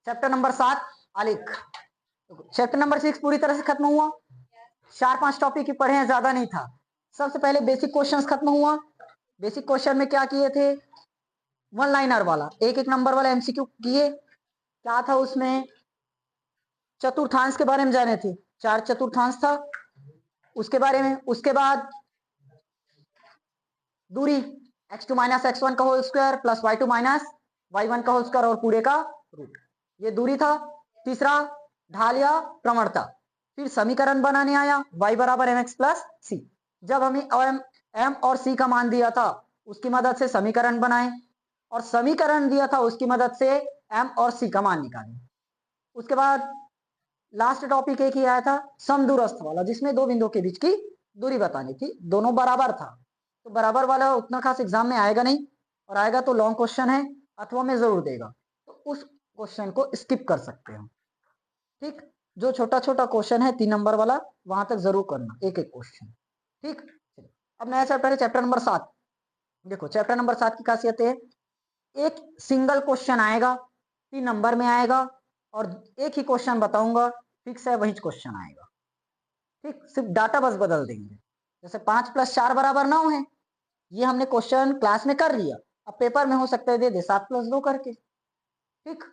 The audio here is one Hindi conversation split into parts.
चैप्टर नंबर 7 आलेख। चैप्टर नंबर 6 पूरी तरह से खत्म हुआ। 4-5 टॉपिक ही पढ़े हैं, ज्यादा नहीं था। सबसे पहले बेसिक क्वेश्चंस खत्म हुआ। बेसिक क्वेश्चन में क्या किए थे, वन लाइनर वाला, एक एक नंबर वाला एमसीक्यू किए। क्या था उसमें, चतुर्थांश के बारे में जाने थे, 4 चतुर्थांश था उसके बारे में। उसके बाद दूरी x2 माइनस x1 का whole square plus y2 minus y1 का होल स्क्वायर और पूरे का रूट, ये दूरी था। तीसरा ढाल या प्रवणता। फिर समीकरण बनाने आया y बराबर mx प्लस सी। जब हमें m और c का मान दिया था उसकी मदद से समीकरण बनाए, और समीकरण दिया था उसकी मदद से m और c का मान निकाले। उसके बाद लास्ट टॉपिक एक ही आया था, समदूरस्थ वाला, जिसमें दो बिंदुओं के बीच की दूरी बतानी थी। दोनों बराबर था, तो बराबर वाला उतना खास एग्जाम में आएगा नहीं, और आएगा तो लॉन्ग क्वेश्चन है अथवा में जरूर देगा, तो उस क्वेश्चन को स्किप कर सकते हो। ठीक, जो छोटा छोटा क्वेश्चन है 3 नंबर वाला, वहां तक जरूर करना एक एक क्वेश्चन। ठीक, अब नया चैप्टर है, चैप्टर नंबर 7। देखो चैप्टर नंबर 7 की खासियत है, एक सिंगल क्वेश्चन आएगा, 3 नंबर में आएगा, और एक ही क्वेश्चन बताऊंगा, फिक्स है वही क्वेश्चन आएगा। ठीक, सिर्फ डाटा बस बदल देंगे। जैसे 5 + 4 = 9 है, ये हमने क्वेश्चन क्लास में कर लिया, अब पेपर में हो सकता है दे दे 7 + 2 करके। ठीक,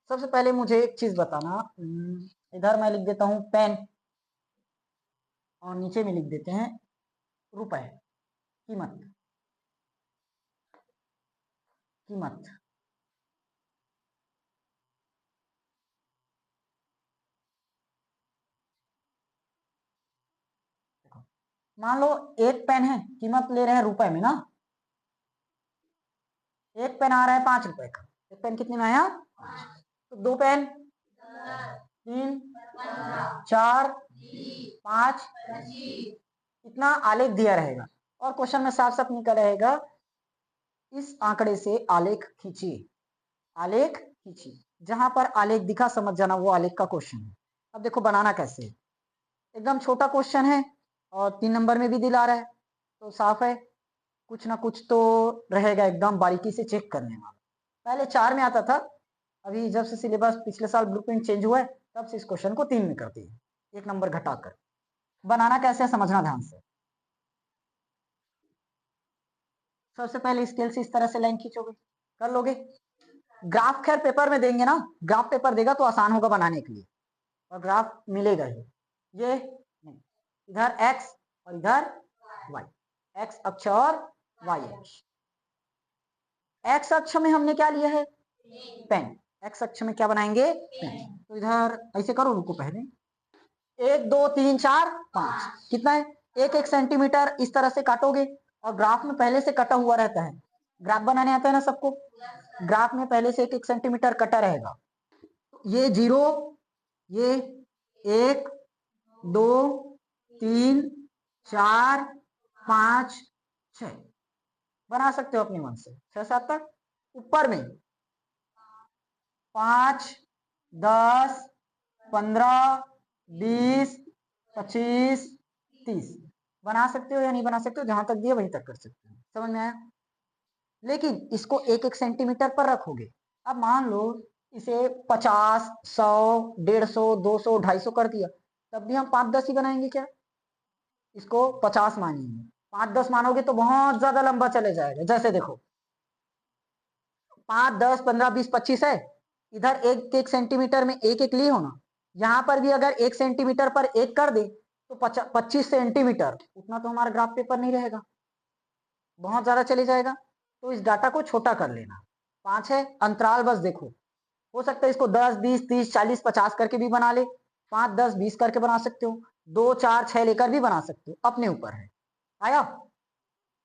सबसे पहले मुझे एक चीज बताना, इधर मैं लिख देता हूं पेन, और नीचे में लिख देते हैं रुपए, कीमत, कीमत। मान लो एक पेन है, कीमत ले रहे हैं रुपए में ना, एक पेन आ रहा है 5 रुपए का। एक पेन कितने में आया, तो 2 पेन, 3, 4, 5, इतना आलेख दिया रहेगा, और क्वेश्चन में साफ साफ निकल रहेगा, इस आंकड़े से आलेख खींचिए, आलेख खींचिए। जहां पर आलेख दिखा समझ जाना वो आलेख का क्वेश्चन है। अब देखो बनाना कैसे है, एकदम छोटा क्वेश्चन है और 3 नंबर में भी दिला रहा है, तो साफ है कुछ ना कुछ तो रहेगा, एकदम बारीकी से चेक करने वाला। पहले 4 में आता था, अभी जब से सिलेबस पिछले साल ब्लूप्रिंट चेंज हुआ है, तब से इस क्वेश्चन को 3 में कर दिए, 1 नंबर घटाकर। बनाना कैसे है समझना ध्यान से। सबसे पहले स्केल से इस तरह से लाइन खींचोगे, कर लोगे। ग्राफ खैर पेपर में देंगे ना, ग्राफ पेपर देगा तो आसान होगा बनाने के लिए, और ग्राफ मिलेगा ही। ये नहीं, इधर एक्स और इधर वाई, एक्स अक्ष और वाई अक्ष। एक्स अक्ष में हमने क्या लिया है, पेन। एक्स अक्ष में क्या बनाएंगे, पेन। तो इधर ऐसे करो, रुको पहले, 1 2 3 4 5 कितना है, 1 सेंटीमीटर इस तरह से काटोगे, और ग्राफ में पहले से कटा हुआ रहता है। ग्राफ बनाने आता है ना सबको, ग्राफ में पहले से 1 सेंटीमीटर कटा रहेगा। ये 0, ये 1 2 3 4 5 6 बना सकते हो अपने मन से, 6 7 तक। ऊपर में 5 10 15 20 25 30 बना सकते हो या नहीं बना सकते हो, जहां तक दिया वहीं तक कर सकते हो। समझ में आया। लेकिन इसको 1 सेंटीमीटर पर रखोगे। अब मान लो इसे 50 100 150 200 250 कर दिया, तब भी हम 5 10 ही बनाएंगे क्या, इसको 50 मानेंगे। 5 10 मानोगे तो बहुत ज्यादा लंबा चले जाएगा। जैसे देखो 5 10 15 20 25 है, इधर 1 सेंटीमीटर में एक एक लिए हो ना, यहाँ पर भी अगर 1 सेंटीमीटर पर एक कर दे तो 25 सेंटीमीटर, उतना तो हमारा ग्राफ पेपर नहीं रहेगा, बहुत ज्यादा चले जाएगा। तो इस डाटा को छोटा कर लेना। 5 है, अंतराल बस देखो, हो सकता है इसको 10 20 30 40 50 करके भी बना ले, 5 10 20 करके बना सकते हो, 2 4 6 लेकर भी बना सकते हो, अपने ऊपर है। आया।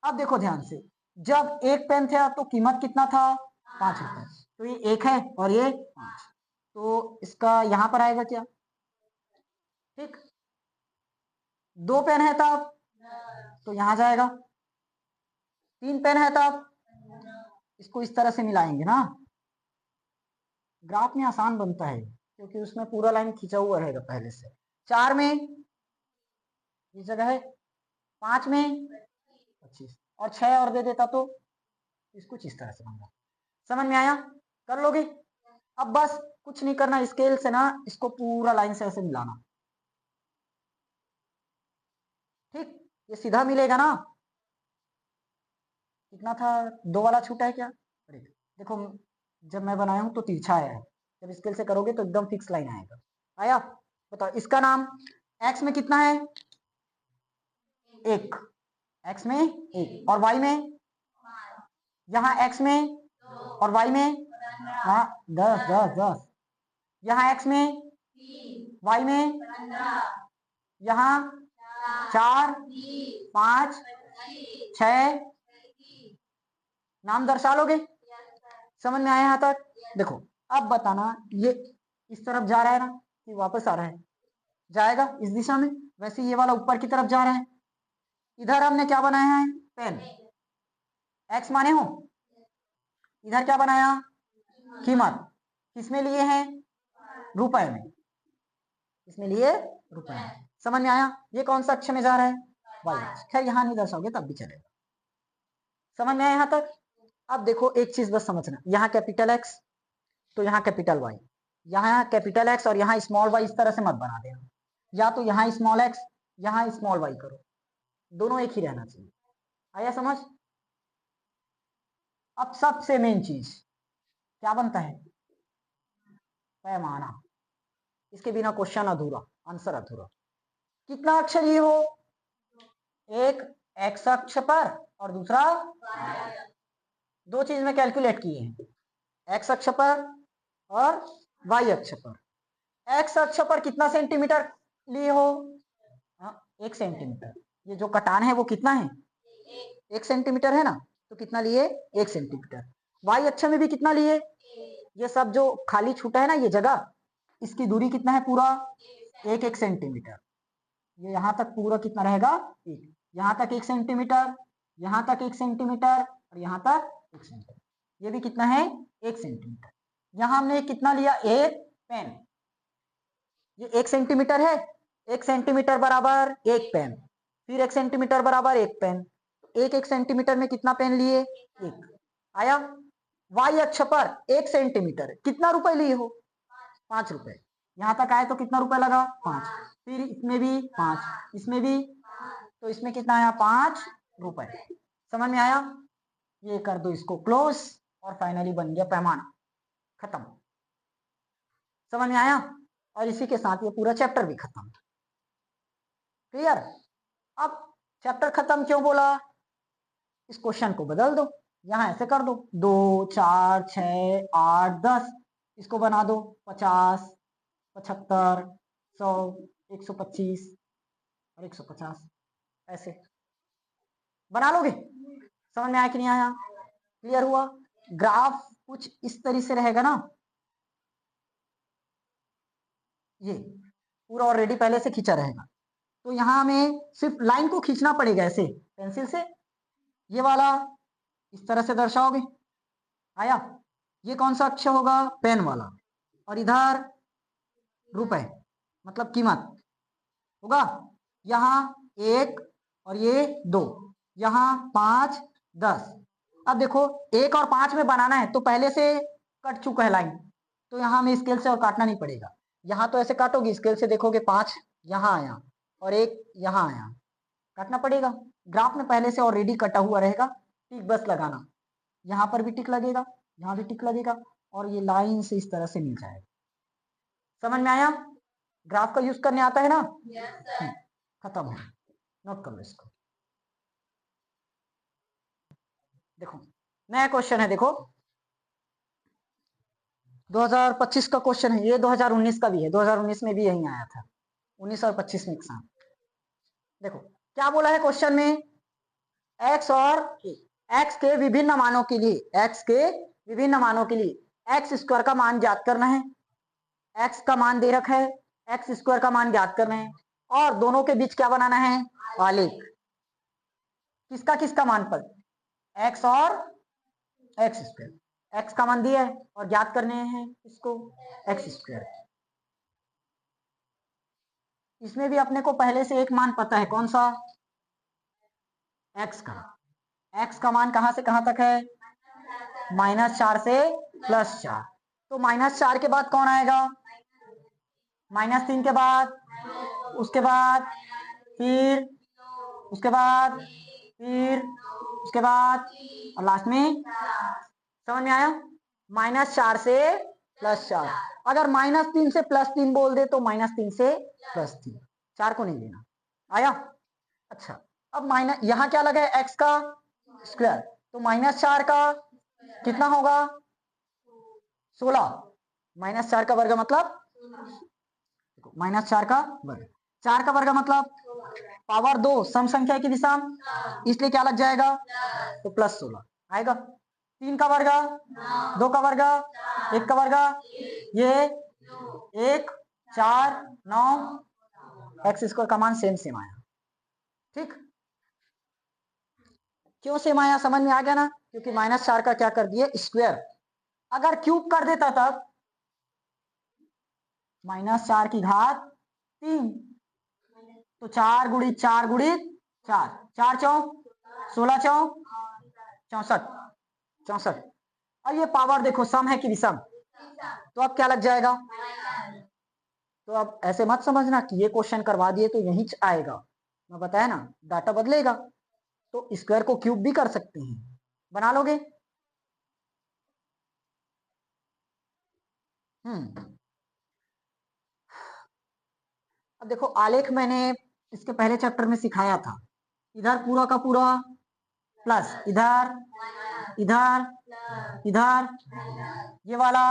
अब देखो ध्यान से, जब एक पेन था तो कीमत कितना था, 5 रुपए, तो ये 1 है और ये 5, तो इसका यहां पर आएगा क्या, ठीक। 2 पेन है तब, तो यहां जाएगा। 3 पेन है तब, इसको इस तरह से मिलाएंगे ना, ग्राफ में आसान बनता है क्योंकि उसमें पूरा लाइन खींचा हुआ रहेगा पहले से। 4 में इस जगह है, 5 में 25, और 6 और दे देता तो इसको इस तरह से बनता। समझ में आया, कर लोगे। अब बस कुछ नहीं करना, स्केल से ना इसको पूरा लाइन से ऐसे मिलाना, ठीक, ये सीधा मिलेगा ना। कितना था, 2 वाला छूटा है क्या? अरे देखो, जब मैं बनाया हूं तो तिरछा आया है, जब स्केल से करोगे तो एकदम फिक्स लाइन आएगा। आया? बताओ इसका नाम, एक्स में कितना है? 1, एक्स में 1, और वाई में, यहाँ एक्स में और वाई में, हाँ 10 10 10, यहाँ एक्स में, वाई में, यहाँ 4 5 6, नाम दर्शा लोगे? समझ में आया यहाँ तक? देखो अब बताना, ये इस तरफ जा रहा है ना कि वापस आ रहा है? जाएगा इस दिशा में। वैसे ये वाला ऊपर की तरफ जा रहा है। इधर हमने क्या बनाया है? पेन, एक्स माने हो। इधर क्या बनाया? कीमत। किसमें लिए हैं? रुपए में। इसमें लिए रुपए में। समझ में आया? ये कौन सा अक्ष में जा रहा है? वाई अक्ष। खैर यहाँ नहीं दर्शाओगे तब भी चलेगा। समझ में आया यहाँ तक? अब देखो एक चीज बस समझना, यहाँ कैपिटल एक्स तो यहाँ कैपिटल वाई, यहाँ कैपिटल एक्स और यहाँ स्मॉल वाई, इस तरह से मत बना देना। या तो यहाँ स्मॉल एक्स, यहाँ स्मॉल वाई करो, दोनों एक ही रहना चाहिए। आया समझ? अब सबसे मेन चीज क्या बनता है? पैमाना। इसके बिना क्वेश्चन अधूरा, आंसर अधूरा। कितना अक्षर ये हो? एक एक्स अक्ष पर और दूसरा, दो चीज में कैलकुलेट किए हैं, एक्स अक्ष पर और वाई अक्ष पर। एक्स अक्ष पर कितना सेंटीमीटर लिए हो? 1 सेंटीमीटर। ये जो कटान है वो कितना है? 1 सेंटीमीटर है ना, तो कितना लिए? 1 सेंटीमीटर। वाई अक्ष में भी कितना लिए? ये सब जो खाली छूटा है ना ये जगह, इसकी दूरी कितना है पूरा? 1 सेंटीमीटर। ये यहाँ तक पूरा कितना रहेगा? 1। यहाँ तक 1 सेंटीमीटर, यहाँ तक 1 सेंटीमीटर और यहाँ तक 1 सेंटीमीटर। ये भी कितना है? 1 सेंटीमीटर। यहाँ हमने कितना लिया? एक पेन। ये 1 सेंटीमीटर है, 1 सेंटीमीटर बराबर 1 पेन, फिर 1 सेंटीमीटर बराबर 1 पेन। 1 सेंटीमीटर में कितना पेन लिए? 1। आया? वाई अक्ष पर 1 सेंटीमीटर कितना रुपए लिए हो? 5 रुपए। यहाँ तक आए तो कितना रुपए लगा? 5। फिर इसमें भी 5, इसमें भी, तो इसमें कितना आया? 5 रुपए। समझ में आया? ये कर दो इसको क्लोज और फाइनली बन गया पैमाना, खत्म। समझ में आया? और इसी के साथ ये पूरा चैप्टर भी खत्म। क्लियर? अब चैप्टर खत्म क्यों बोला? इस क्वेश्चन को बदल दो, यहाँ ऐसे कर दो, 2 4 6 8 10, इसको बना दो 50 75 100 125 और 150, ऐसे बना लोगे? समझ में आया कि नहीं आया? क्लियर हुआ? ग्राफ कुछ इस तरह से रहेगा ना, ये पूरा ऑलरेडी पहले से खींचा रहेगा, तो यहाँ हमें सिर्फ लाइन को खींचना पड़ेगा ऐसे पेंसिल से। ये वाला इस तरह से दर्शाओगे। आया? ये कौन सा अक्षर होगा? पेन वाला। और इधर रुपए मतलब कीमत होगा। यहाँ 1 और ये 2, यहाँ 5 10। अब देखो 1 और 5 में बनाना है तो पहले से कट चुका है लाइन, तो यहाँ हमें स्केल से और काटना नहीं पड़ेगा। यहाँ तो ऐसे काटोगे, स्केल से देखोगे 5 यहाँ आया और 1 यहाँ आया, काटना पड़ेगा। ग्राफ में पहले से ऑलरेडी कटा हुआ रहेगा, टिक बस लगाना। यहाँ पर भी टिक लगेगा, यहाँ भी टिक लगेगा और ये लाइन से इस तरह से मिल जाएगा। समझ में आया? ग्राफ का यूज करने आता है ना? खत्म है। नोट कर लो इसको। देखो नया क्वेश्चन है, देखो 2025 का क्वेश्चन है ये, 2019 का भी है, 2019 में भी यही आया था, 19 और 25 में एक साथ। देखो क्या बोला है क्वेश्चन में? x और x के विभिन्न मानों के लिए, x के विभिन्न मानों के लिए एक्स स्क्वायर का मान ज्ञात करना है। x का मान दे रखा है, एक्स स्क्वायर का मान ज्ञात करना है और दोनों के बीच क्या बनाना है? आलेख। किसका किसका मान पर? x और एक्स स्क्वायर। x का मान दिया है और ज्ञात करने हैं इसको एक्स स्क्वायर। इसमें भी अपने को पहले से एक मान पता है, कौन सा? x का। x का मान कहां से कहां तक है? -4 से +4। तो -4 के बाद कौन आएगा? -3 के बाद, उसके बाद, फिर उसके बाद, फिर उसके बाद, और लास्ट में। समझ में आया? -4 से +4। अगर -3 से +3 बोल दे तो -3 से +3, 4 को नहीं लेना। आया? अच्छा, अब माइनस यहां क्या लगा है? x का स्क्वायर, तो -4 का कितना होगा? 16। -4 का वर्ग मतलब -4 का वर्ग, 4 का वर्ग मतलब पावर 2, सम संख्या की दिशा, इसलिए क्या लग जाएगा? तो +16 आएगा। 3 का वर्ग, 2 का वर्ग, 1 का वर्ग, ये 1, 4, 9, एक्स स्क्वायर का मान सेम सेम आया। ठीक, क्यों सेम आया? समझ में आ गया ना? क्योंकि -4 का क्या कर दिए? स्क्वायर। अगर क्यूब कर देता तब -4 की घात 3, तो 4 गुणित 4 गुणित 4, 4 चौक 16, चौक 64, 64। और ये पावर देखो सम है कि विषम, तो अब क्या लग जाएगा? तो अब ऐसे मत समझना कि ये क्वेश्चन करवा दिए तो यही आएगा, मैं बताया ना, डाटा बदलेगा। तो स्क्वायर को क्यूब भी कर सकते हैं, बना लोगे? अब देखो आलेख मैंने इसके पहले चैप्टर में सिखाया था, इधर पूरा का पूरा प्लस, इधर इधर इधर ये वाला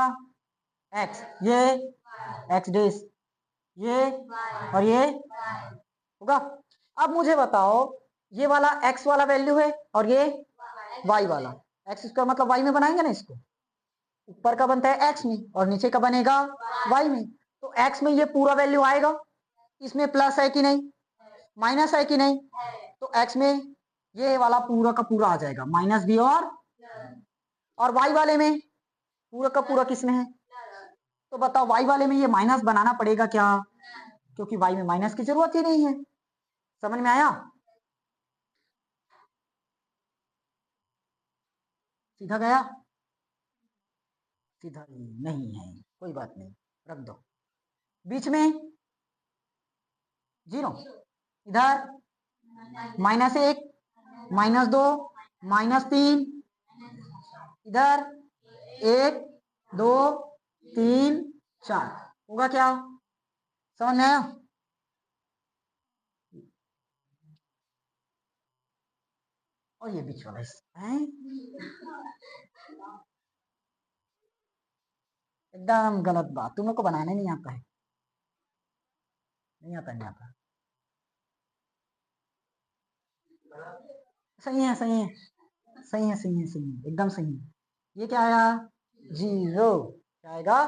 एक्स, ये एक्स डेस, ये और ये होगा। अब मुझे बताओ, ये वाला एक्स वाला वैल्यू है और ये वाई वाला, एक्स स्क्वायर मतलब वाई में बनाएंगे ना इसको, ऊपर का बनता है एक्स में और नीचे का बनेगा वाई में। तो एक्स में ये पूरा वैल्यू आएगा, इसमें प्लस है कि नहीं, माइनस है कि नहीं, तो एक्स में ये वाला पूरा का पूरा आ जाएगा, माइनस भी और वाई वाले में पूरा का पूरा किसमें है? तो बताओ वाई वाले में ये माइनस बनाना पड़ेगा क्या? क्योंकि वाई में माइनस की जरूरत ही नहीं है। समझ में आया? सीधा गया? सीधा नहीं है, कोई बात नहीं, रख दो। बीच में 0, इधर -1, -2, -3, इधर 1, 2, 3, 4 होगा क्या? समझ में आया? और ये बीच वाला है एकदम गलत बात, तुम लोग को बनाने नहीं आता है, नहीं आता, नहीं आता। सही है, सही है, सही है, सही है, सही है, एकदम सही है। ये क्या आया? 0। क्या आएगा?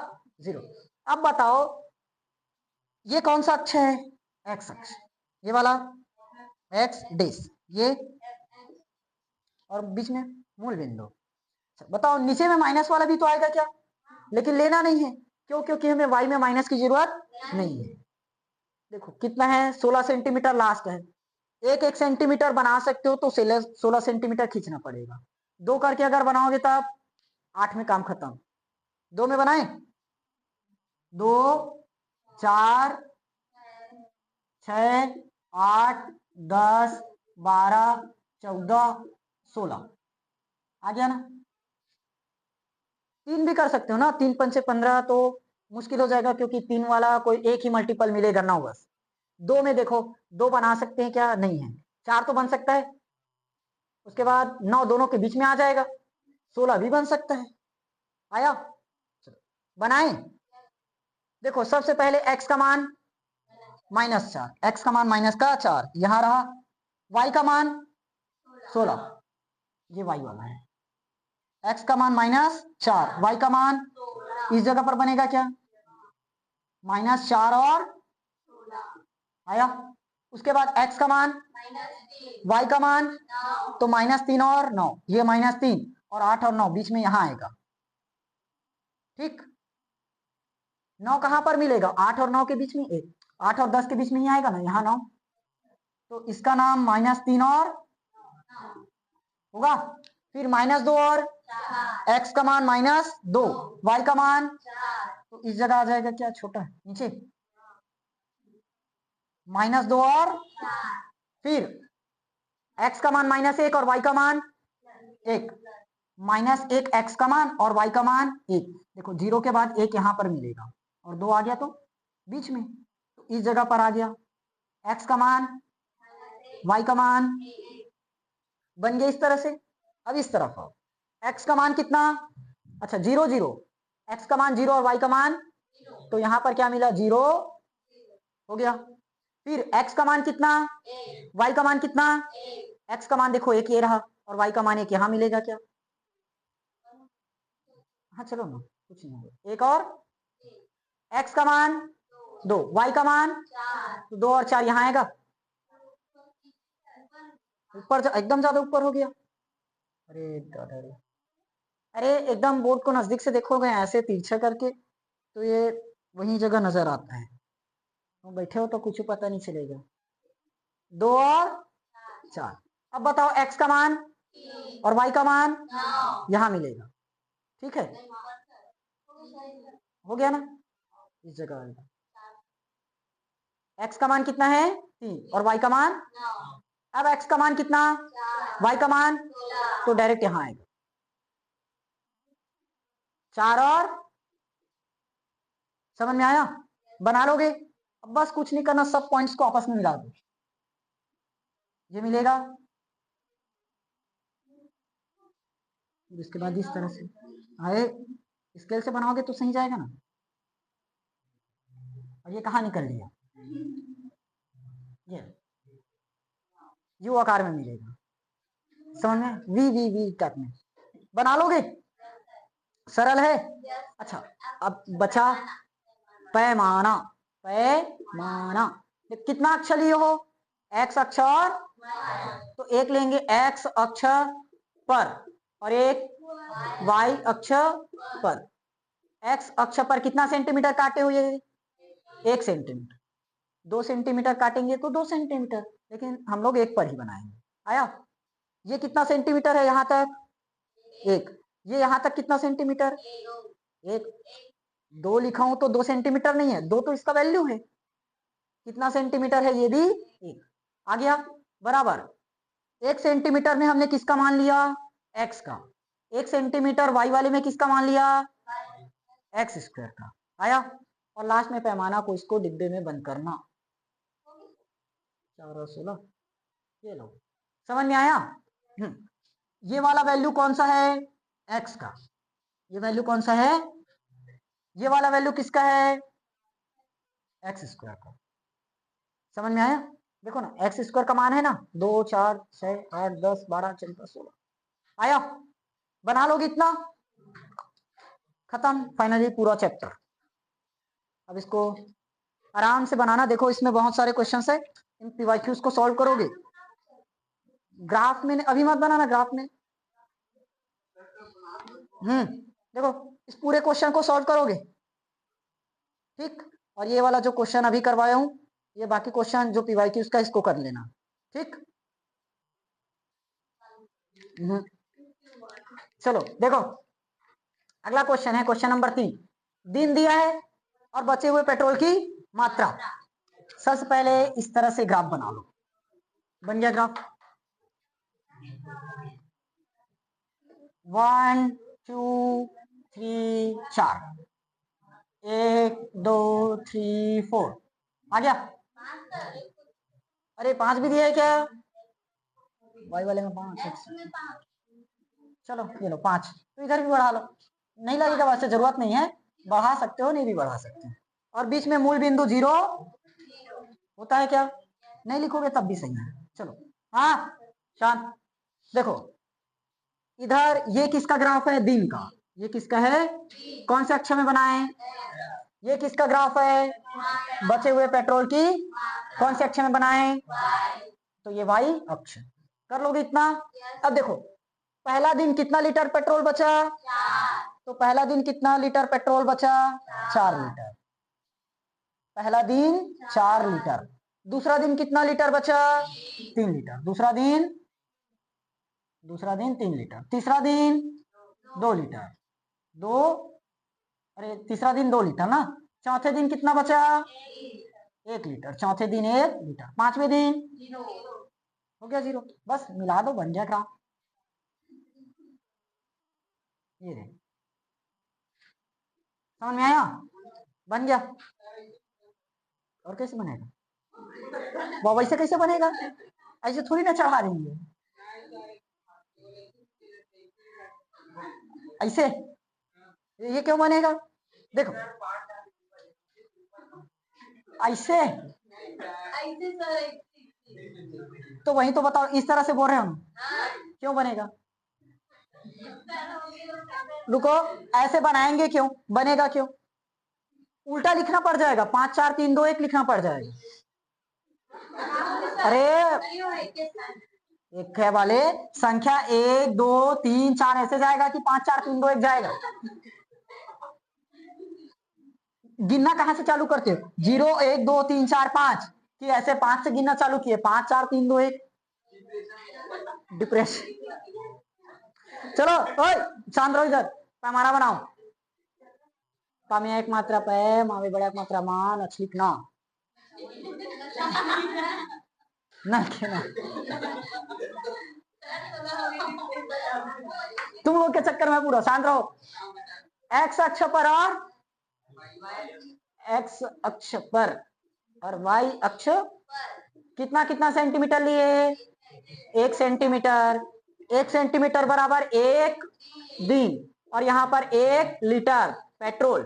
0। अब बताओ ये कौन सा अक्ष है? एक्स अक्ष, ये वाला एक्स डेस, ये और बीच में मूल बिंदु। बताओ नीचे में माइनस वाला भी तो आएगा क्या? लेकिन लेना नहीं है, क्यों? क्योंकि हमें वाई में माइनस की जरूरत नहीं है। देखो कितना है? 16 सेंटीमीटर लास्ट है, एक एक सेंटीमीटर बना सकते हो तो 16 सेंटीमीटर खींचना पड़ेगा। 2 करके अगर बनाओगे तब 8 में काम खत्म। 2 में बनाए, 2, 4, 6, 8, 10, 12, 14, 16 आ गया ना? 3 भी कर सकते हो ना, 3 पंचे 15, तो मुश्किल हो जाएगा क्योंकि 3 वाला कोई एक ही मल्टीपल मिलेगा 9 बस। 2 में देखो, 2 बना सकते हैं क्या? नहीं है। 4 तो बन सकता है, उसके बाद 9 दोनों के बीच में आ जाएगा, 16 भी बन सकता है। आया? बनाए। देखो सबसे पहले x का मान -4, x का मान -4 यहां रहा, y का मान 16, ये y वाला है। x का मान -4, y का मान इस जगह पर बनेगा क्या? -4 और आया। उसके बाद x का मान, y का मान, तो -3 और 9, ये -3 और 8 और 9 बीच में यहां आएगा। ठीक, 9 कहां पर मिलेगा? 8 और 9 के बीच में, 8 और 10 के बीच में ही आएगा ना, यहाँ 9, तो इसका नाम -3 और होगा। फिर -2 और x का मान -2, y का मान, तो इस जगह आ जाएगा क्या छोटा नीचे, -2 और फिर x का मान -1 और y का मान 1, -1 x का मान और y का मान 1। देखो 0 के बाद 1 यहां पर मिलेगा और 2 आ गया तो बीच में, तो इस जगह पर आ गया x का मान, y का मान बन गया इस तरह से। अब इस तरफ आओ, x का मान कितना, अच्छा 0 0, x का मान 0 और y का मान, तो यहां पर क्या मिला 0 हो गया। फिर x का मान कितना, y का मान कितना, x का मान देखो 1 ये रहा और y का मान 1 यहां मिलेगा क्या, हाँ चलो ना कुछ नहीं होगा, एक और, x का मान 2, y का मान, तो 2 और 4 यहां आएगा, ऊपर एकदम ज्यादा ऊपर हो गया। अरे दादा रे, अरे एकदम बोर्ड को नजदीक से देखोगे ऐसे तिरछा करके तो ये वही जगह नजर आता है, तो बैठे हो तो कुछ पता नहीं चलेगा। 2 और 4, अब बताओ x का मान और y का मान यहां मिलेगा, ठीक है, हो गया ना, इस जगह आएगा। x का मान कितना है 3 और y का मान, अब x का मान कितना, y का मान, तो डायरेक्ट यहां आएगा 4 और, समझ में आया, बना लोगे। अब बस कुछ नहीं करना, सब पॉइंट्स को आपस में मिला दो, ये मिलेगा, इसके बाद इस तरह से आए, स्केल से बनाओगे तो सही जाएगा ना। और ये कहाँ निकल लिया, ये यू आकार में मिलेगा, समझ में, वी वी वी टाइप में बना लोगे, सरल है। अच्छा अब बचा पैमाना, पैमाना कितना अक्ष लिए हो, x अक्ष और, तो एक लेंगे x अक्ष पर और एक y अक्ष पर। x अक्ष पर कितना सेंटीमीटर काटे हुए, 1 सेंटीमीटर, 2 सेंटीमीटर काटेंगे तो 2 सेंटीमीटर, लेकिन हम लोग 1 पर ही बनाएंगे। आया, ये कितना सेंटीमीटर है यहां तक 1, ये यहां तक कितना सेंटीमीटर 1, 2 लिखा हूं तो 2 सेंटीमीटर नहीं है, 2 तो इसका वैल्यू है, कितना सेंटीमीटर है ये भी 1, आ गया बराबर। 1 सेंटीमीटर में हमने किसका मान लिया, x का, 1 सेंटीमीटर y वाले में किसका मान लिया, x स्क्वायर का। आया, और लास्ट में पैमाना को इसको डिब्बे में बंद करना, 4 और 16, ये लो, समझ में आया। ये वाला वैल्यू कौन सा है, x का, ये वैल्यू कौन सा है, ये वाला वैल्यू किसका है, एक्स स्क्वायर का, समझ में आया। देखो ना एक्स स्क्वायर का मान है ना 2 4 6 8 10 12 14 16, आया, बना लोगे इतना, खत्म, फाइनली पूरा चैप्टर। अब इसको आराम से बनाना, देखो इसमें बहुत सारे क्वेश्चंस है, इन पीवाईक्यूज को सॉल्व करोगे, ग्राफ में अभी मत बनाना, ग्राफ में देखो इस पूरे क्वेश्चन को सॉल्व करोगे, ठीक, और ये वाला जो क्वेश्चन अभी करवाया हूं, ये बाकी क्वेश्चन जो पीवाईक्यूज का इसको कर लेना, ठीक। चलो देखो अगला क्वेश्चन है, क्वेश्चन नंबर 3, दिन दिया है और बचे हुए पेट्रोल की मात्रा। सबसे पहले इस तरह से ग्राफ बना लो, बन गया ग्राफ, 1 2 3 4, 1 2 3 4, आ गया। अरे 5 भी दिया है क्या, वाई वाले में 5, चलो ये लो 5, तो इधर भी बढ़ा लो, नहीं लगेगा वैसे, जरूरत नहीं है, बढ़ा सकते हो, नहीं भी बढ़ा सकते हैं। और बीच में मूल बिंदु 0 होता है क्या, नहीं लिखोगे तब भी सही है। चलो हाँ शांत, देखो इधर ये किसका ग्राफ है, दिन का, ये किसका है, कौन से अक्ष में बनाए, ये किसका ग्राफ है, बचे हुए पेट्रोल की, कौन से अक्ष में बनाए, तो ये वाई अक्ष, कर लोगे इतना। अब देखो पहला दिन कितना लीटर पेट्रोल बचा, तो पहला दिन कितना लीटर पेट्रोल बचा, 4 लीटर, पहला दिन 4 लीटर, दूसरा दिन कितना लीटर बचा, 3 लीटर, दूसरा दिन 3 लीटर, तीसरा दिन 2 लीटर, 2, अरे तीसरा दिन 2 लीटर ना, चौथे दिन कितना बचा? 1 लीटर, चौथे दिन 1 लीटर, पांचवें दिन हो गया 0, बस मिला दो बन गया ग्राम। ये रे, समझ में आया? बन गया। और कैसे बनेगा वो? वैसे कैसे बनेगा? ऐसे थोड़ी ना चढ़ा देंगे, ऐसे ये क्यों बनेगा? देखो ऐसे, तो वही तो बताओ, इस तरह से बोल रहे हम, क्यों बनेगा? रुको, ऐसे बनाएंगे क्यों, बनेगा क्यों? उल्टा लिखना पड़ जाएगा, 5 4 3 2 1 लिखना पड़ जाएगा। अरे एक है वाले संख्या 1 2 3 4 ऐसे जाएगा कि 5 4 3 2 1 जाएगा? गिनना कहां से चालू करते हो? 0 1 2 3 4 5 कि ऐसे 5 से गिनना चालू किए, 5 4 3 2 1? डिप्रेशन। चलो ओए शांत रहो, इधर पैमाना बनाओ। पामी एक मात्रा पे मावे बड़ा एक मात्रा मान अच्छी ना ना कहना तुम लोग के चक्कर में पूरा शांत रहो। एक्स अक्ष पर और एक्स अक्ष पर और वाई अक्ष कितना कितना सेंटीमीटर लिए? 1 सेंटीमीटर। 1 सेंटीमीटर बराबर 1 दिन, और यहाँ पर 1 लीटर पेट्रोल।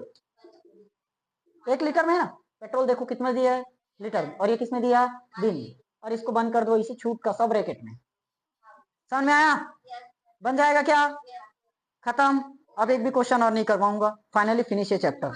1 लीटर में है ना पेट्रोल, देखो कितना दिया है लीटर में, और ये किसमें दिया? दिन। और इसको बंद कर दो इसी छूट का सब ब्रैकेट में। समझ में आया? बन जाएगा क्या? खत्म। अब एक भी क्वेश्चन और नहीं करवाऊंगा, फाइनली फिनिश ये चैप्टर।